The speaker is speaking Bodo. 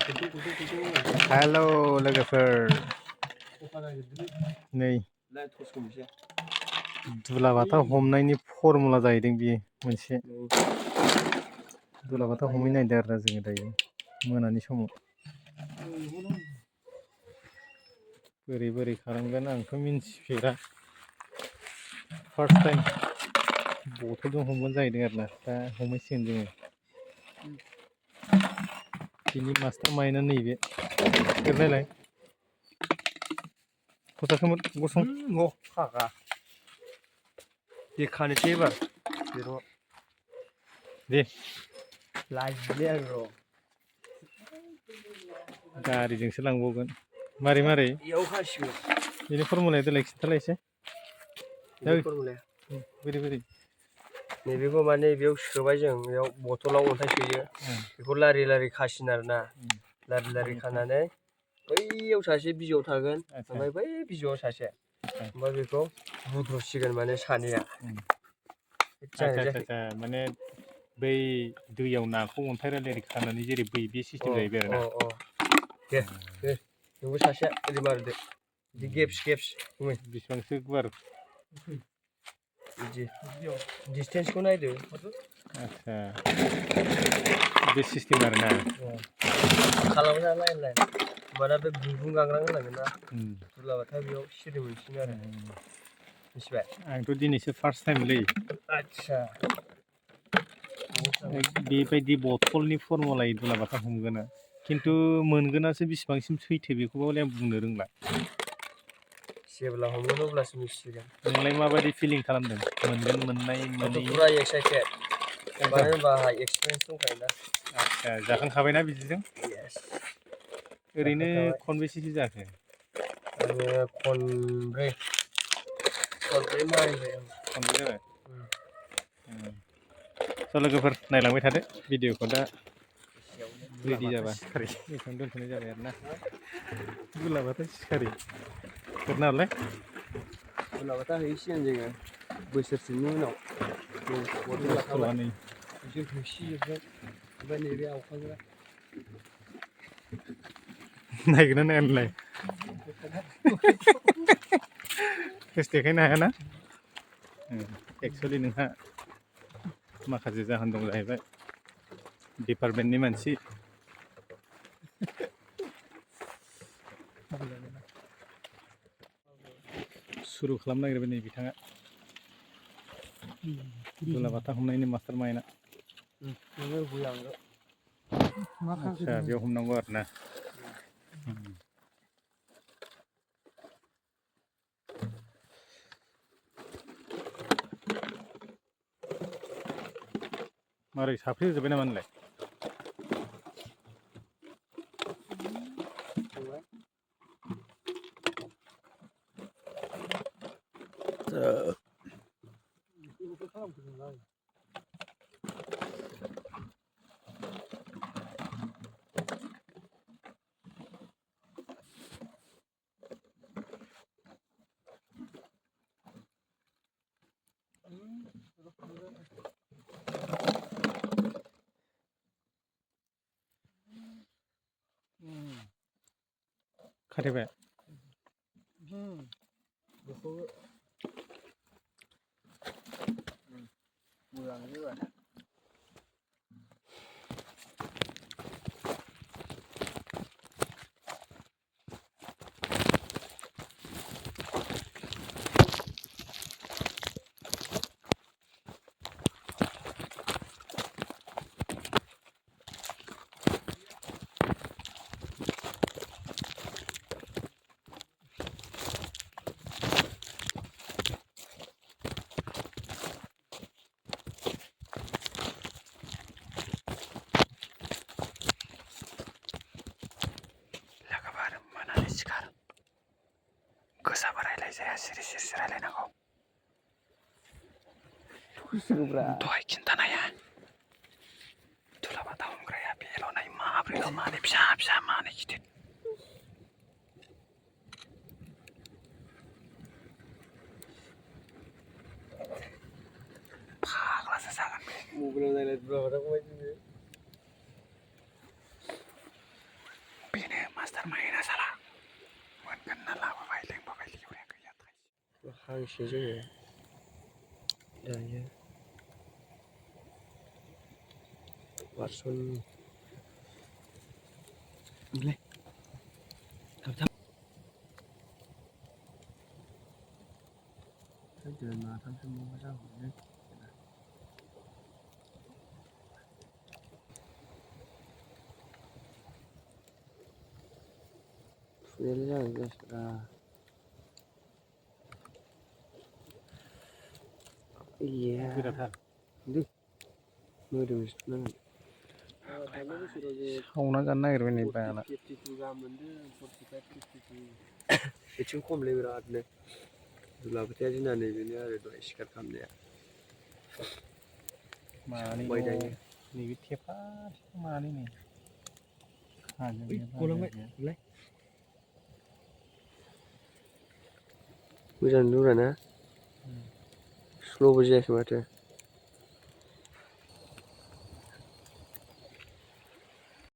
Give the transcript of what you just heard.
हेल' लोगोफोर नै दुलाबाथा हमनायनि फर्मुला जाहैदों बियो मोनसे दुलाबाथा हमहैनो नागिरदों आरोना जोङो दायो मोनानि समाव बोरै बोरै खालामगोन आंथ' मिन्थिफेरा फार्स्ट टाइम बथलजों हमगोन जाहैदों आरोना दा हमहैसिगोन जोङो बिनि मास्टार माइन्डआ नैबे एरनायलाय खथाखोमोन गसं फागा देखानोसै एबार दे लाजिबाय आं र' गारिजोंसो लांबावगोन मारै मारै इयाव खासिगोन बेनि फर्मुलाया देलाय खिन्थालाय एसे फर्मुलाया बोरै बोरै नैबेखौ माने बेयाव सोबाय जों बेयाव बथलाव अन्थाइ सोयो बेखौ लारि लारि खासिन आरोना लारि लारि खानानै बैयाव सासे बिजौआव थागोन ओमफ्राय बै बिजौआव सासे ओमफ्राय बेखौ बुद्रुसिगोन माने सानैया माने बै दैयाव नाखौ अन्थाइ लारि खानानै जेरै बै बे सिस्टेम जाहैबाय आरोना दे नोंबो सासेया ओरै मारदो बिदि गेप्स बेसेबांसो गुवार बिदि डिसटेन्सखौ नायदो आदसा बे सिस्टेम आरोना खालामना लाइन लाइन होमबाना बे गुंगुं गांग्रां होनांगोन ना दुलाबाथा बेयाव सिरि मोनसिगोन आरो मिथिबाय आंथ' दिनैसो फार्स्ट टाइमलै आदसा बेबायदि बथलनि फर्मुलायै दुलाबाथा हमगोना खिन्थु मोनगोनासो बेसेबांसिम सैथो बेखौबो आं बुंनो रोंला जेब्ला हमगोन अब्लासो मिथिसिगोन नोंलाय माबायदि फिलिं खालामदों मोनगोन मोननाय मोनै पुरा एक्साइटेड मानो होनबा आंहा एक्सपिरियेन्स दंखायोना आदसा जाखांखाबायना बिदिजों ओरैनो खनबेसेसो जाखो आङो खनब्रै मारिबाय आं खनब्रै जाबाय स' लोगोफोर नायलांबाय थादो भिडिअखौ दा रेडि जाबा सिखारि एसेयावनो दोनथ'नाय जाबाय आरोना दुलाबाथा सिखारि गुरना हरलाय दुलाबाथा हैसिगोन जोङो बोसोरसेनि उनाव जों लाखाबाय जों होसिगोन ओमफ्राय नैबे आवखाग्रा नायगोना नाया नोंलाय फेस देखायनो हायाना एक्सुवेलि नोंहा माखासे जाहोन दं जाहैबाय डिपार्टमेन्टनि मानसि सुरु खालामनो नागिरबाय नै बिथाङा दुलाबाथा हमनायनि मास्टार माइन्डआ आदसा बेयाव हमनांगौ आरोना मारै साफ्रे होजोब्बाय नामा नोंलाय खाथेबाय गोसाबो रायलाय जाया सिरि सिरि रायलायनांगौ दहाय खिन्थानाया दुलाबाथा हमग्राया बेल'नाय माब्रैल' मानै फिसा फिसा मानै गिदिर फाग्लासो जागोन बे मबाइलाव नायलाय दुलाबाथाखौ बायदि गांसे जोङो दायो वाटसननि दैमा माथामसो मोनबा जागौमोन फुनायालाय जागोन जासिगोनरा गोराथार मोदोम सुनांगोन सावना जानो नागिरबाय नै बाला 52 गाहाम मोनदों 45 52 बिथिं खमलै बिरादनो दुलाबोथाया जोंना नैबेनो आरो दहाय सिखार खालामनाया मानै सबाय दायो नैबे थेफा मानै नै गलांबाय मोजां दुरा ना स्ल'बो जायाखै माथो